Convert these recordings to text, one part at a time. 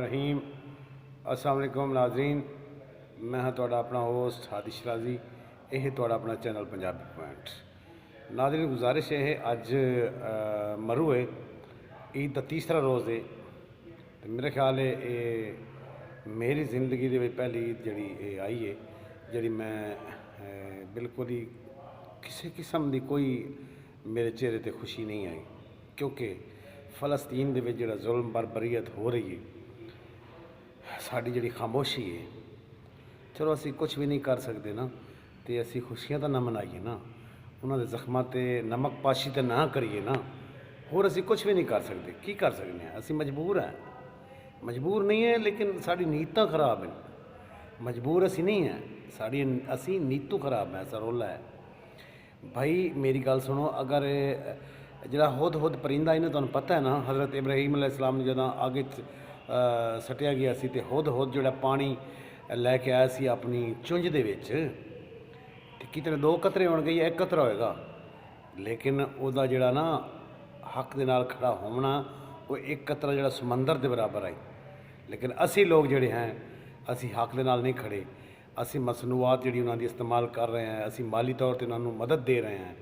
रहीम। अस्सलाम वालेकुम नाज़रीन, मैं हाँ तुहाडा अपना होस्ट हादी शराजी। यह तुहाडा अपना चैनल पंजाबी पॉइंट। नाज़रीन, गुजारिश है अज मरू है, ईद का तीसरा रोज़ है। तो मेरा ख्याल है ये मेरी जिंदगी के पहली ईद जी आई है जी मैं बिल्कुल ही किसी किस्म की कोई मेरे चेहरे पर खुशी नहीं आई, क्योंकि फलस्तीन के जो जुल्म बरबरीयत हो रही है, साड़ी जी खामोशी है। चलो असी कुछ भी नहीं कर सकते ना, तो असी खुशियां तो ना मनाइए ना, उन्होंने जख्मां ते नमक पाशी तो ना करिए ना। होर असी कुछ भी नहीं कर सकते, की कर सकते हैं? असी मजबूर हैं, मजबूर नहीं है लेकिन साड़ी नीयतां खराब हैं। मजबूर असी नहीं हैं, साड़ी असी नीतू खराब है, ऐसा रोला है। भाई मेरी गल सुनो, अगर जरा हुद हुद परिंदा इन्हें तुहानूं पता है ना, हज़रत इब्राहीम अलैहिस्सलाम ने जदों आगे सटिया गया सी ते हुद हुद जो पानी लैके आया सी अपनी चुंझ दे विच, ते कितने दो कतरे होणगे या एक कतरा होएगा, लेकिन उहदा जिहड़ा ना हक दे नाल खड़ा होना, वो एक कतरा जिहड़ा समंदर के बराबर आई। लेकिन असी लोग जिहड़े हैं, असी हक दे नाल नहीं खड़े। असी मसनूआत जिहड़ी उन्हां दी इस्तेमाल कर रहे हैं, असी माली तौर पर उन्होंने मदद दे रहे हैं।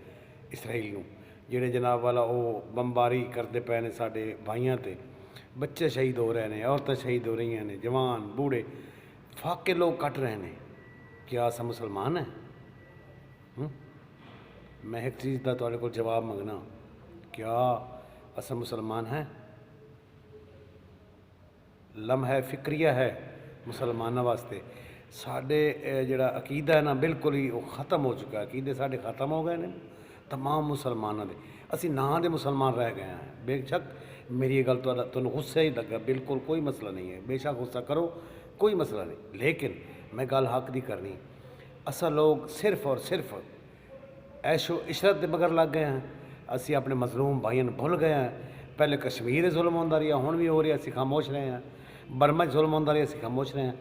इसराइल नूं जिहड़े जनाब वाला वो बमबारी करते पे ने साडे भाइयों ते, बच्चे शहीद हो रहे हैं, औरतें शहीद हो रही हैं, जवान बूढ़े फाके लोग कट रहे हैं। क्या अस मुसलमान हैं? मैं एक चीज़ का तुहाडे कोल जवाब मंगना, क्या अस मुसलमान हैं? लम्हा फिक्रिया है मुसलमानों वास्ते। साडे जिहड़ा अकीदा है ना, बिल्कुल ही वो ख़त्म हो चुका है। अकीदे साडे ख़त्म हो गए ने तमाम मुसलमानों के। असी नां दे मुसलमान रह गए हैं। बेशक मेरी ये गल तुहानूं गुस्सा ही लगा, बिल्कुल कोई मसला नहीं है, बेशक गुस्सा करो, कोई मसला नहीं। लेकिन मैं गल हक दी करनी, असा लोग सिर्फ और सिर्फ ऐशो इशरत के मगर लग गए हैं। असी अपने मजलूम भाइयों भुल गए हैं। पहले कश्मीर जुल्म होंदा रहा, हुण भी हो रहा, असी खामोश रहे हैं। बर्मा जुल्म होंदा रहा, असी खामोश रहे हैं।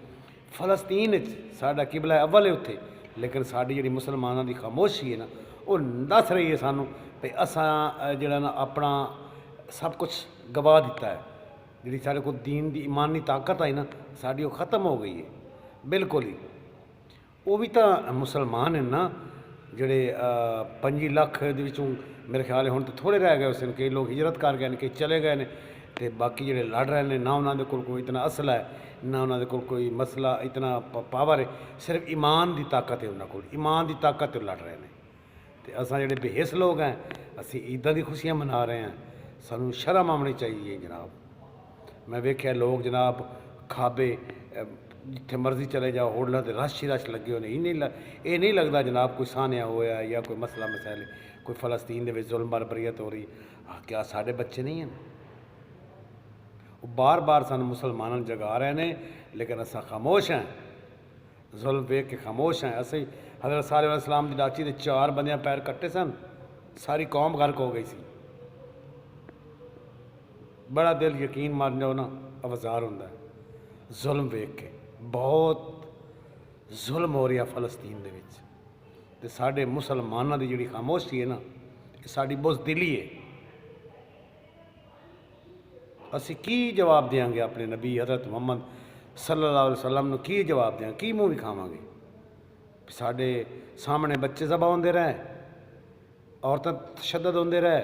फलस्तीन साडा किबला अव्वल है उत्थे, लेकिन साड़ी जी मुसलमानों की खामोशी है ना, वो दस रही है सानू भी असां जिहड़ा ना अपना सब कुछ गवा दिता है। जी साढ़े को दीन की ईमानी ताकत आई ना, साड़ी वो ख़त्म हो गई है बिल्कुल ही। वो भी तो मुसलमान हैं ना, जोड़े 25 लाख मेरे ख्याल हुण तो थोड़े रह गए। उस दिन कई लोग हिजरत कर गए, कई चले गए हैं, तो बाकी जोड़े लड़ रहे हैं, ना उन्होंने कोई इतना असला है, ना उन्होंने कोई मसला इतना पावर है। सिर्फ ईमान की ताकत है उन्होंने को, ईमान की ताकत तो लड़ रहे हैं। तो असां जिहड़े बेहिस लोग हैं, असी ईदां दी खुशियां मना रहे हैं। सानू शर्म आनी चाहिए जनाब। मैं वेख्या लोग जनाब खाबे जिथे मर्जी चले जाओ, होटलों से रश ही रश लगे होने। ये नहीं लगता जनाब कोई सानिया होया या कोई मसला मसैले, कोई फलस्तीन दे विच जुल्म बरबरीयत हो रही। क्या साढ़े बच्चे नहीं हैं? वो बार बार सानू मुसलमानों जगा रहे हैं, लेकिन असा खामोश हैं, जुल्म वेख के खामोश हैं। असी हज़रत सालेह अलैहिस्सलाम की डाची के 4 बंदियां पैर कट्टे सन, सारी कौम गर्क हो गई सी। बड़ा दिल यकीन मान जाओ ना अवजार होंदा है जुल्म वेख के। बहुत जुल्म हो रहा फलस्तीन दे विच, ते साडे मुसलमानों की जिहड़ी खामोशी है ना, ये साडी बुज़दिली है। असी की जवाब देंगे अपने नबी हज़रत मुहम्मद सल्लल्लाहु अलैहि वसल्लम नूं? की जवाब देंगे, की मूँह विखावांगे? साडे सामने बच्चे ज़बह होंदे रहे, औरतां तशद्दद होंदे रहे,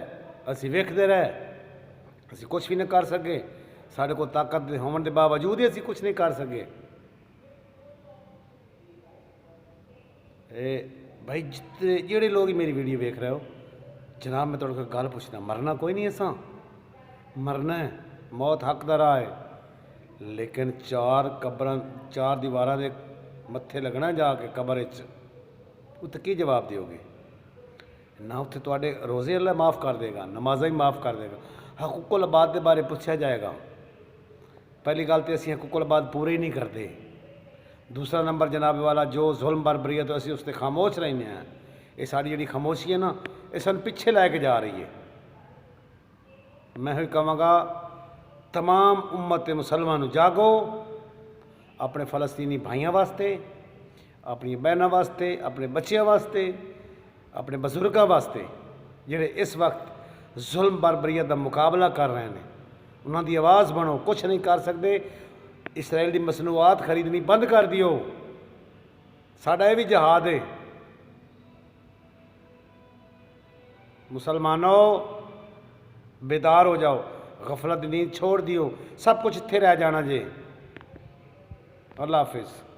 असी वेखदे रहे, असी कुछ भी नहीं कर सके। साढ़े को ताकत होने के बावजूद ही असी कुछ नहीं कर सके। भाई जिते लोग मेरी वीडियो देख रहे हो जनाब, मैं तुहाडे कोल गल पुछना, मरना कोई नहीं असां, मरना है, मौत हक दा राह है, लेकिन 4 कब्रां 4 दीवारां दे मत्थे लगना जाके कबर उत्ते की जवाब दोगे? ना उत्थे तुहाडे रोज़े अल्लाह माफ़ कर देगा, नमाज़ां ही माफ़ कर देगा। हकूकुल इबाद के बारे पूछा जाएगा। पहली गल तो असीं हकूकुल इबाद पूरे ही नहीं करते। दूसरा नंबर जनाब वाला जो जुल्म बरबरीयत तो असीं उस पर खामोश रहने हैं। ये साड़ी जिहड़ी खामोशी है ना, ये सन पिछे लैके जा रही है। मैं ही कहांगा तमाम उम्मत मुसलमान जागो, अपने फलस्तीनी भाइयों वास्ते, अपनी बहनों वास्ते, अपने बच्चों वास्ते, अपने बजुर्गों वास्ते, जिहड़े इस वक्त जुल्म बरबरीयत का मुकाबला कर रहे हैं। उन्हों की आवाज़ बनो, कुछ नहीं कर सकते। इसराइल की मसनूआत खरीदनी बंद कर दियो। साडा यह भी जहाद है। मुसलमानों बेदार हो जाओ, गफलत नींद छोड़ दियो, सब कुछ इत्थे रह जाना जे। अल्लाह हाफिज़।